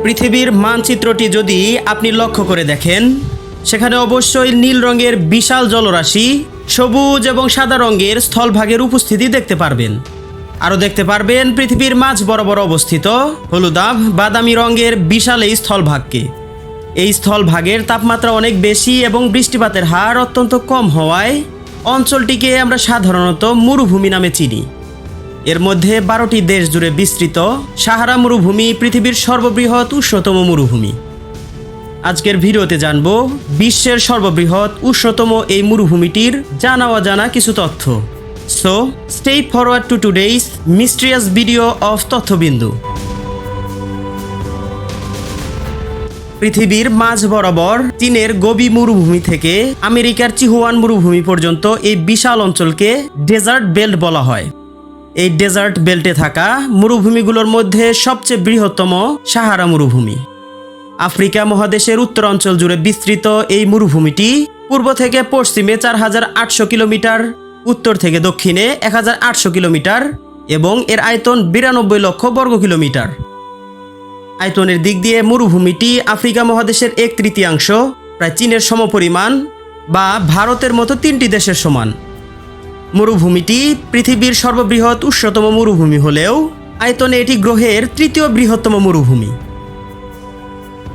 পৃথিবীর মানচিত্রটি যদি আপনি লক্ষ্য করে দেখেন, সেখানে অবশ্যই নীল রঙের বিশাল জলরাশি, সবুজ এবং সাদা রঙের স্থলভাগের উপস্থিতি দেখতে পারবেন। আরও দেখতে পারবেন পৃথিবীর মাঝ বরাবর অবস্থিত হলুদাভ বাদামি রঙের বিশাল এই স্থলভাগকে। এই স্থলভাগের তাপমাত্রা অনেক বেশি এবং বৃষ্টিপাতের হার অত্যন্ত কম হওয়ায় অঞ্চলটিকে আমরা সাধারণত মরুভূমি নামে চিনি। এর মধ্যে 12টি দেশ জুড়ে বিস্তৃত সাহারা মরুভূমি পৃথিবীর সর্ববৃহৎ উষ্ণতম মরুভূমি। আজকের ভিডিওতে জানব বিশ্বের সর্ববৃহৎ উষ্ণতম এই মরুভূমিটির জানা অজানা কিছু তথ্য। So stay forward to today's mysterious video of তথ্যবিন্দু। পৃথিবীর মাঝ বরাবর চীনের গোবি মরুভূমি থেকে আমেরিকার চিহুয়ান মরুভূমি পর্যন্ত এই বিশাল অঞ্চলকে ডেজার্ট বেল্ট বলা হয়। এই ডেজার্ট বেল্টে থাকা মরুভূমিগুলোর মধ্যে সবচেয়ে বৃহত্তম সাহারা মরুভূমি। আফ্রিকা মহাদেশের উত্তরাঞ্চল জুড়ে বিস্তৃত এই মরুভূমিটি পূর্ব থেকে পশ্চিমে 4800 কিলোমিটার, উত্তর থেকে দক্ষিণে 1800 কিলোমিটার এবং এর আয়তন 92 লক্ষ বর্গ কিলোমিটার। আয়তনের দিক দিয়ে মরুভূমিটি আফ্রিকা মহাদেশের 1/3 প্রায় চীনের সমপরিমাণ বা ভারতের মতো 3টি দেশের সমান। মরুভূমিটি পৃথিবীর সর্ববৃহৎ উষ্ণতম মরুভূমি হলেও আয়তনে এটি গ্রহের 3য় বৃহত্তম মরুভূমি।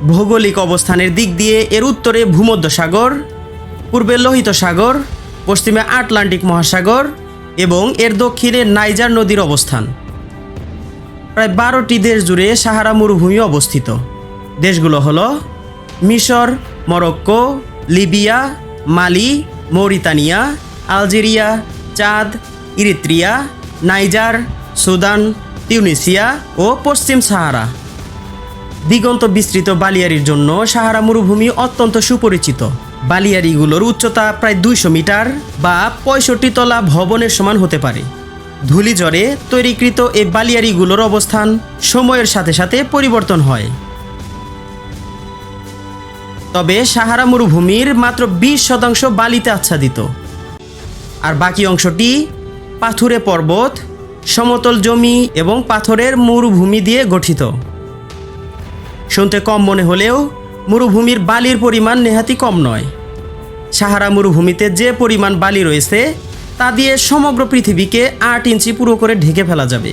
ভৌগোলিক অবস্থানের দিক দিয়ে এর উত্তরে ভূমধ্যসাগর, পূর্বে লোহিত সাগর, পশ্চিমে আটলান্টিক মহাসাগর এবং এর দক্ষিণে নাইজার নদীর অবস্থান। প্রায় 12টি দেশ জুড়ে সাহারা মরুভূমি অবস্থিত। দেশগুলো হলো মিশর, মরক্কো, লিবিয়া, মালি, মৌরিতানিয়া, আলজেরিয়া, চাঁদ, ইরিত্রিয়া, নাইজার, সুদান, তিউনিসিয়া ও পশ্চিম সাহারা। দিগন্ত বিস্তৃত বালিয়াড়ির জন্য সাহারা মরুভূমি অত্যন্ত সুপরিচিত। বালিয়াড়িগুলোর উচ্চতা প্রায় 200 মিটার বা 65 তলা ভবনের সমান হতে পারে। ধূলিঝড়ে তৈরিকৃত এই বালিয়াড়িগুলোর অবস্থান সময়ের সাথে সাথে পরিবর্তন হয়। তবে সাহারা মরুভূমির মাত্র 20% বালিতে আচ্ছাদিত, আর বাকি অংশটি পাথুরে পর্বত, সমতল জমি এবং পাথরের মরুভূমি দিয়ে গঠিত। শুনতে কম মনে হলেও মরুভূমির বালির পরিমাণ নেহাতি কম নয়। সাহারা মরুভূমিতে যে পরিমাণ বালি রয়েছে তা দিয়ে সমগ্র পৃথিবীকে 8 ইঞ্চি পুরো করে ঢেকে ফেলা যাবে।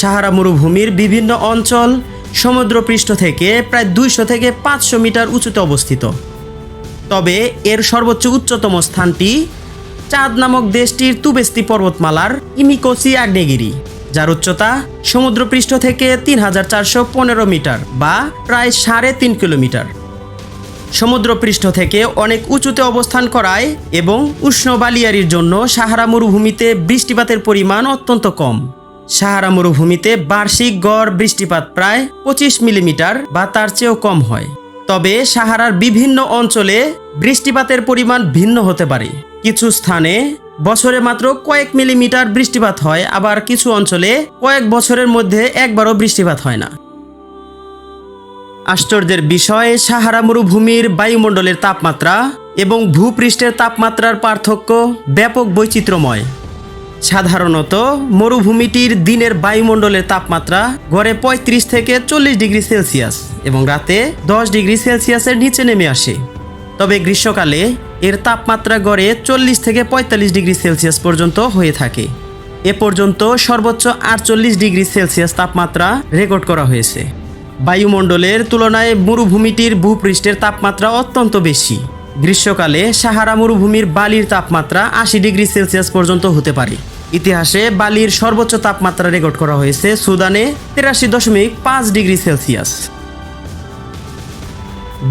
সাহারা মরুভূমির বিভিন্ন অঞ্চল সমুদ্রপৃষ্ঠ থেকে প্রায় 200 থেকে 500 মিটার উঁচুতে অবস্থিত। তবে এর সর্বোচ্চ উচ্চতম স্থানটি চাঁদ নামক দেশটির তুবেস্তি পর্বতমালার ইমিকোসি আগ্নেয়গিরি, যার উচ্চতা সমুদ্রপৃষ্ঠ থেকে 3415 মিটার বা প্রায় 3.5 কিলোমিটার। সমুদ্রপৃষ্ঠ থেকে অনেক উঁচুতে অবস্থান করায় এবং উষ্ণ বালিয়াড়ির জন্য সাহারা মরুভূমিতে বৃষ্টিপাতের পরিমাণ অত্যন্ত কম। সাহারা মরুভূমিতে বার্ষিক গড় বৃষ্টিপাত প্রায় 25 মিলিমিটার বা তার চেয়েও কম হয়। তবে সাহারার বিভিন্ন অঞ্চলে বৃষ্টিপাতের পরিমাণ ভিন্ন হতে পারে। কিছু স্থানে বছরে মাত্র কয়েক মিলিমিটার বৃষ্টিপাত হয়, আবার কিছু অঞ্চলে কয়েক বছরের মধ্যে একবারও বৃষ্টিপাত হয় না। আশ্চর্যের বিষয়, সাহারা মরুভূমির বায়ুমণ্ডলের তাপমাত্রা এবং ভূপৃষ্ঠের তাপমাত্রার পার্থক্য ব্যাপক বৈচিত্র্যময়। সাধারণত মরুভূমিটির দিনের বায়ুমণ্ডলের তাপমাত্রা গড়ে 35 থেকে 40 ডিগ্রি সেলসিয়াস এবং রাতে 10 ডিগ্রি সেলসিয়াসের নিচে নেমে আসে। তবে গ্রীষ্মকালে এর তাপমাত্রা গড়ে 40 থেকে 45 ডিগ্রি সেলসিয়াস পর্যন্ত হয়ে থাকে। এ পর্যন্ত সর্বোচ্চ 48 ডিগ্রি সেলসিয়াস তাপমাত্রা রেকর্ড করা হয়েছে। বায়ুমণ্ডলের তুলনায় মরুভূমিটির ভূপৃষ্ঠের তাপমাত্রা অত্যন্ত বেশি। গ্রীষ্মকালে সাহারা মরুভূমির বালির তাপমাত্রা 80 ডিগ্রি সেলসিয়াস পর্যন্ত হতে পারে। ইতিহাসে বালির সর্বোচ্চ তাপমাত্রা রেকর্ড করা হয়েছে সুদানে 83.5 ডিগ্রি সেলসিয়াস।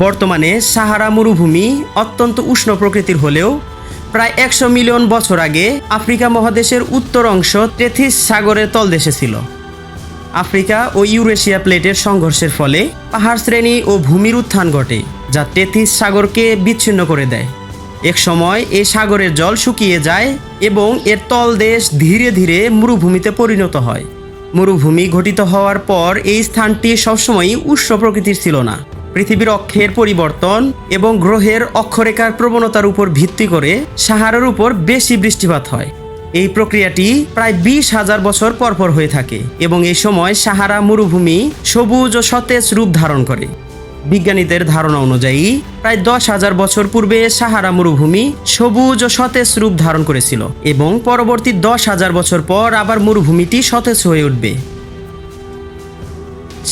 বর্তমানে সাহারা মরুভূমি অত্যন্ত উষ্ণ প্রকৃতির হলেও প্রায় 100 মিলিয়ন বছর আগে আফ্রিকা মহাদেশের উত্তর অংশ টেথিস সাগরের তলদেশে ছিল। আফ্রিকা ও ইউরেশিয়া প্লেটের সংঘর্ষের ফলে পাহাড় শ্রেণী ও ভূমির উত্থান ঘটে, যা টেথিস সাগরকে বিচ্ছিন্ন করে দেয়। এক সময় এই সাগরের জল শুকিয়ে যায় এবং এর তলদেশ ধীরে ধীরে মরুভূমিতে পরিণত হয়। মরুভূমি গঠিত হওয়ার পর এই স্থানটি সবসময়ই উষ্ণ প্রকৃতির ছিল না। পৃথিবীর অক্ষের পরিবর্তন এবং গ্রহের অক্ষরেখার প্রবণতার উপর ভিত্তি করে সাহারার উপর বেশি বৃষ্টিপাত হয়। এই প্রক্রিয়াটি প্রায় 20,000 বছর পরপর হয়ে থাকে এবং এই সময় সাহারা মরুভূমি সবুজ ও সতেজ রূপ ধারণ করে। বিজ্ঞানীদের ধারণা অনুযায়ী প্রায় 10,000 বছর পূর্বে সাহারা মরুভূমি সবুজ ও সতেজ রূপ ধারণ করেছিল এবং পরবর্তী 10,000 বছর পর আবার মরুভূমিটি সতেজ হয়ে উঠবে।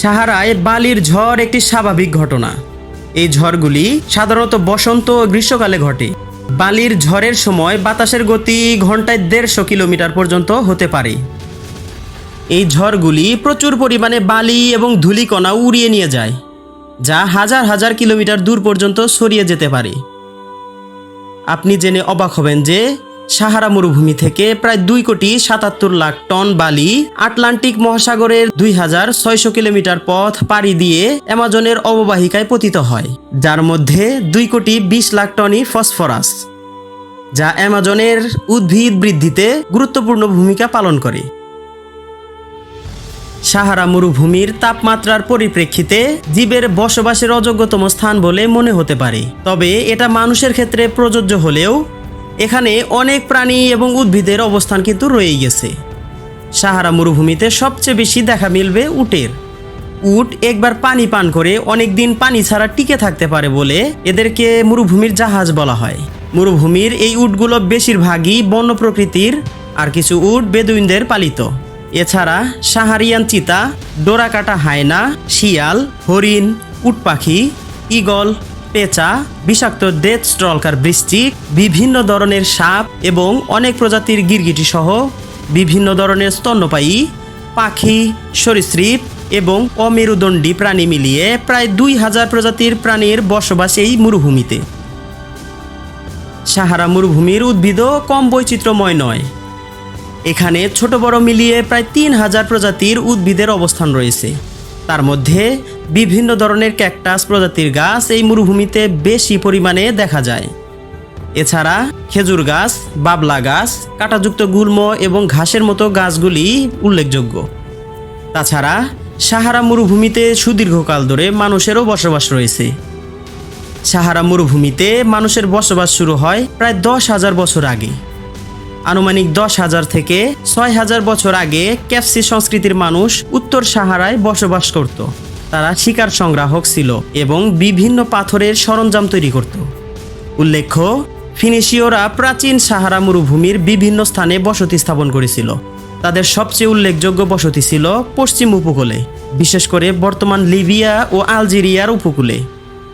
সাহারায় বালির ঝড় একটি স্বাভাবিক ঘটনা। এই ঝড়গুলি সাধারণত বসন্ত ও গ্রীষ্মকালে ঘটে। বালির ঝড়ের সময় বাতাসের গতি ঘন্টায় 150 কিলোমিটার পর্যন্ত হতে পারে। এই ঝড়গুলি প্রচুর পরিমাণে বালি এবং ধূলিকণা উড়িয়ে নিয়ে যায়, যা হাজার হাজার কিলোমিটার দূর পর্যন্ত ছড়িয়ে যেতে পারে। আপনি জেনে অবাক হবেন যে সাহারা মরুভূমি থেকে প্রায় 2,77,00,000 টন বালি আটলান্টিক মহাসাগরের 2,600 কিলোমিটার পথ পাড়ি দিয়ে অ্যামাজনের অববাহিকায় পতিত হয়, যার মধ্যে 2,20,00,000 টনই ফসফরাস, যা অ্যামাজনের উদ্ভিদ বৃদ্ধিতে গুরুত্বপূর্ণ ভূমিকা পালন করে। সাহারা মরুভূমির তাপমাত্রার পরিপ্রেক্ষিতে জীবের বসবাসের অযোগ্যতম স্থান বলে মনে হতে পারে, তবে এটা মানুষের ক্ষেত্রে প্রযোজ্য হলেও এখানে অনেক প্রাণী এবং উদ্ভিদের অবস্থান কিন্তু রয়েই গেছে। সাহারা মরুভূমিতে সবচেয়ে বেশি দেখা মিলবে উটের। উট একবার পানি পান করে অনেক দিন পানি ছাড়া টিকে থাকতে পারে বলে এদেরকে মরুভূমির জাহাজ বলা হয়। মরুভূমির এই উটগুলো বেশিরভাগই বন্য প্রকৃতির, আর কিছু উট বেদুইনদের পালিত। এছাড়া সাহারিয়ান চিতা, ডোরাকাটা হায়না, শিয়াল, হরিণ, উট পাখি, ঈগল, পেঁচা, বিষাক্ত ডেথ স্ট্রলকার বৃশ্চিক, বিভিন্ন ধরনের সাপ এবং অনেক প্রজাতির গিরগিটি সহ বিভিন্ন ধরনের স্তন্যপায়ী পাখি, সরীসৃপ এবং অমেরুদণ্ডী প্রাণী মিলিয়ে প্রায় 2,000 প্রজাতির প্রাণীর বসবাস এই মরুভূমিতে। সাহারা মরুভূমির উদ্ভিদও কম বৈচিত্র্যময় নয়। এখানে ছোট বড় মিলিয়ে প্রায় 3,000 প্রজাতির উদ্ভিদের অবস্থান রয়েছে। তার মধ্যে বিভিন্ন ধরনের ক্যাকটাস প্রজাতির গাছ এই মরুভূমিতে বেশি পরিমাণে দেখা যায়। এছাড়া খেজুর গাছ, বাবলা গাছ, কাঁটাযুক্ত গুল্ম এবং ঘাসের মতো গাছগুলি উল্লেখযোগ্য। তাছাড়া সাহারা মরুভূমিতে সুদীর্ঘকাল ধরে মানুষেরও বসবাস রয়েছে। সাহারা মরুভূমিতে মানুষের বসবাস শুরু হয় প্রায় 10,000 বছর আগে। আনুমানিক 10,000 থেকে 6,000 বছর আগে ক্যাপসি সংস্কৃতির মানুষ উত্তর সাহারায় বসবাস করত। তারা শিকার সংগ্রাহক ছিল এবং বিভিন্ন পাথরের সরঞ্জাম তৈরি করত। উল্লেখ্য, ফিনিশীয়রা প্রাচীন সাহারা মরুভূমির বিভিন্ন স্থানে বসতি স্থাপন করেছিল। তাদের সবচেয়ে উল্লেখযোগ্য বসতি ছিল পশ্চিম উপকূলে, বিশেষ করে বর্তমান লিবিয়া ও আলজেরিয়ার উপকূলে।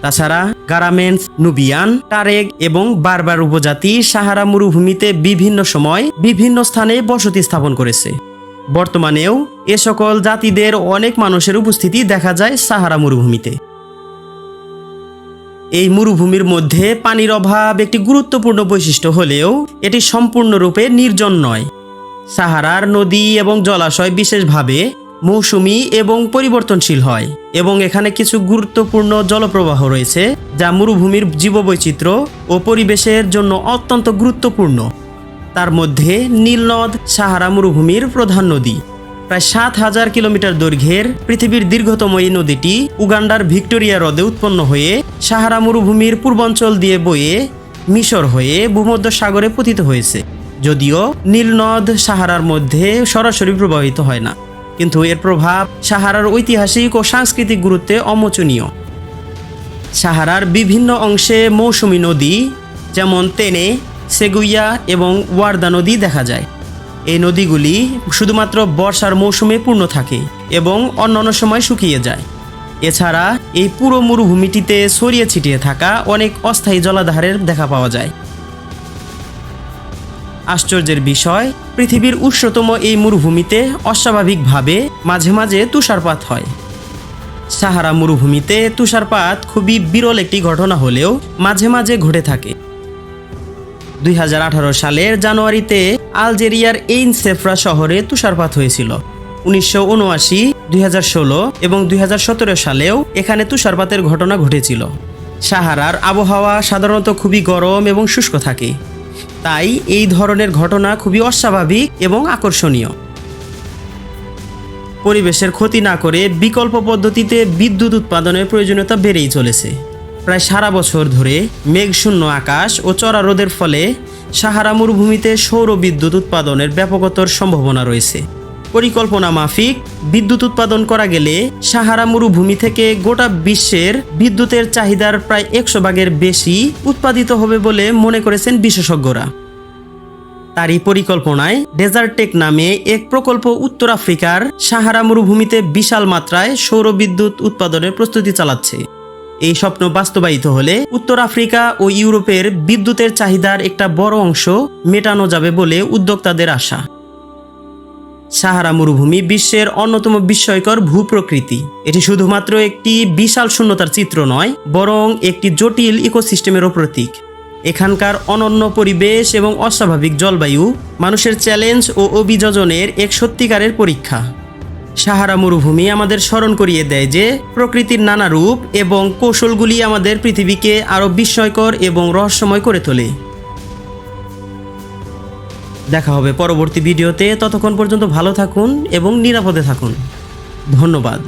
তাছাড়া গারামেন্স, নুবিয়ান, টারেগ এবং বারবার উপজাতি সাহারা মরুভূমিতে বিভিন্ন সময় বিভিন্ন স্থানে বসতি স্থাপন করেছে। বর্তমানেও এ সকল জাতিদের অনেক মানুষের উপস্থিতি দেখা যায় সাহারা মরুভূমিতে। এই মরুভূমির মধ্যে পানির অভাব একটি গুরুত্বপূর্ণ বৈশিষ্ট্য হলেও এটি সম্পূর্ণরূপে নির্জন নয়। সাহারার নদী এবং জলাশয় বিশেষভাবে মৌসুমী এবং পরিবর্তনশীল হয় এবং এখানে কিছু গুরুত্বপূর্ণ জলপ্রবাহ রয়েছে যা মরুভূমির জীববৈচিত্র্য ও পরিবেশের জন্য অত্যন্ত গুরুত্বপূর্ণ। তার মধ্যে নীল নদ সাহারা মরুভূমির প্রধান নদী। প্রায় 7,000 কিলোমিটার দৈর্ঘ্যের পৃথিবীর দীর্ঘতম এই নদীটি উগান্ডার ভিক্টোরিয়া হ্রদে উৎপন্ন হয়ে সাহারা মরুভূমির পূর্বাঞ্চল দিয়ে বয়ে মিশর হয়ে ভূমধ্যসাগরে পতিত হয়েছে। যদিও নীল নদ সাহারার মধ্যে সরাসরি প্রবাহিত হয় না, কিন্তু এর প্রভাব সাহারার ঐতিহাসিক ও সাংস্কৃতিক গুরুত্বে অমোচনীয়। সাহারার বিভিন্ন অংশে মৌসুমী নদী যেমন তেনে, সেগুইয়া এবং ওয়ার্দা নদী দেখা যায়। এই নদীগুলি শুধুমাত্র বর্ষার মৌসুমে পূর্ণ থাকে এবং অন্যান্য সময় শুকিয়ে যায়। এছাড়া এই পুরো মরুভূমিটিতে ছড়িয়ে ছিটিয়ে থাকা অনেক অস্থায়ী জলাধারের দেখা পাওয়া যায়। আশ্চর্যের বিষয়, পৃথিবীর উষ্ণতম এই মরুভূমিতে অস্বাভাবিকভাবে মাঝে মাঝে তুষারপাত হয়। সাহারা মরুভূমিতে তুষারপাত খুবই বিরল একটি ঘটনা হলেও মাঝে মাঝে ঘটে থাকে। 2018 সালের জানুয়ারিতে আলজেরিয়ার এইন সেফরা শহরে তুষারপাত হয়েছিল। 1979, 2016 এবং 2017 সালেও এখানে তুষারপাতের ঘটনা ঘটেছিল। সাহারার আবহাওয়া সাধারণত খুবই গরম এবং শুষ্ক থাকে, তাই এই ধরনের ঘটনা খুবই অস্বাভাবিক এবং আকর্ষণীয়। পরিবেশের ক্ষতি না করে বিকল্প পদ্ধতিতে বিদ্যুৎ উৎপাদনের প্রয়োজনীয়তা বেড়েই চলেছে। প্রায় সারা বছর ধরে মেঘশূন্য আকাশ ও চড়া রোদের ফলে সাহারা মরুভূমিতে সৌর বিদ্যুৎ উৎপাদনের ব্যাপকতর সম্ভাবনা রয়েছে। পরিকল্পনা মাফিক বিদ্যুৎ উৎপাদন করা গেলে সাহারা মরুভূমি থেকে গোটা বিশ্বের বিদ্যুতের চাহিদার প্রায় 100 ভাগের বেশি উৎপাদিত হবে বলে মনে করেছেন বিশেষজ্ঞরা। তারই পরিকল্পনায় ডেজার্টেক নামে এক প্রকল্প উত্তর আফ্রিকার সাহারা মরুভূমিতে বিশাল মাত্রায় সৌর বিদ্যুৎ উৎপাদনের প্রস্তুতি চালাচ্ছে। এই স্বপ্ন বাস্তবায়িত হলে উত্তর আফ্রিকা ও ইউরোপের বিদ্যুতের চাহিদার একটা বড় অংশ মেটানো যাবে বলে উদ্যোক্তাদের আশা। সাহারা মরুভূমি বিশ্বের অন্যতম বিস্ময়কর ভূপ্রকৃতি। এটি শুধুমাত্র একটি বিশাল শূন্যতার চিত্র নয়, বরং একটি জটিল ইকোসিস্টেমেরও প্রতীক। এখানকার অনন্য পরিবেশ এবং অস্বাভাবিক জলবায়ু মানুষের চ্যালেঞ্জ ও অভিযোজনের এক সত্যিকারের পরীক্ষা। সাহারা মরুভূমি আমাদের স্মরণ করিয়ে দেয় যে প্রকৃতির নানা রূপ এবং কৌশলগুলি আমাদের পৃথিবীকে আরও বিস্ময়কর এবং রহস্যময় করে তোলে। দেখা হবে পরবর্তী ভিডিওতে। ততক্ষণ পর্যন্ত ভালো থাকুন এবং নিরাপদে থাকুন। ধন্যবাদ।